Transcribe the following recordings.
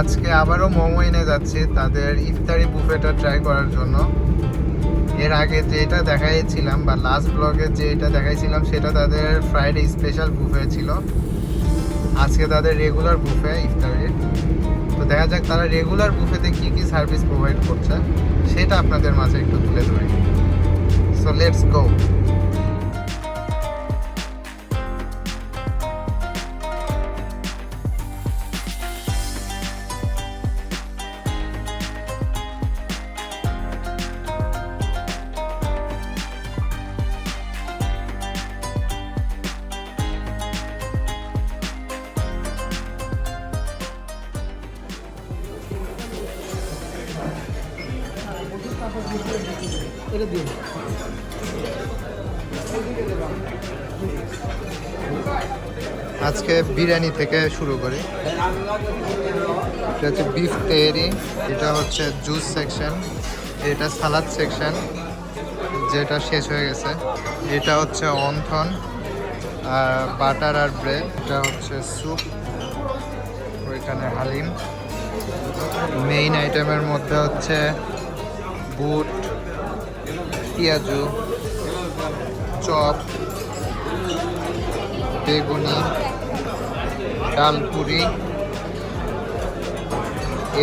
আজকে আবারও মোমো এনে যাচ্ছি তাদের ইফতারি বুফেটা ট্রাই করার জন্য। এর আগে যেটা দেখাইছিলাম বা লাস্ট ব্লগে যেটা দেখাইছিলাম সেটা তাদের ফ্রাইডে স্পেশাল বুফে ছিল। আজকে তাদের রেগুলার বুফে ইফতারি। তো দেখা যাক তারা রেগুলার বুফেতে কি কি সার্ভিস প্রোভাইড করছে সেটা আপনাদের মাঝে একটু তুলে ধরি। So let's go. আজকে বিরিয়ানি থেকে শুরু করি। এটা হচ্ছে বিফ তেহেরি, এটা হচ্ছে জুস সেকশন, এটা সালাদ সেকশন যেটা শেষ হয়ে গেছে, এটা হচ্ছে অন্থন আর বাটার আর ব্রেড, এটা হচ্ছে স্যুপ, ওইখানে হালিম। মেইন আইটেমের মধ্যে হচ্ছে বুট, পেঁয়াজু, চপ, বেগুনি, ডাল পুরি,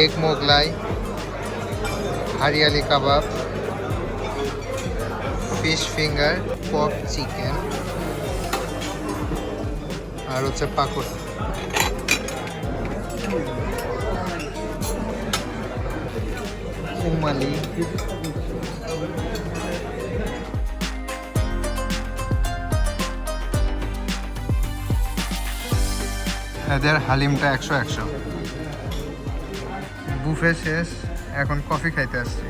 এগ মোগলাই, হারিয়ালি কাবাব, ফিশ ফিঙ্গার, পপ চিকেন আর হচ্ছে পাকোড়া। উমালি, এদের হালিমটা 100-100। বুফে শেষ, এখন কফি খাইতে আসছি।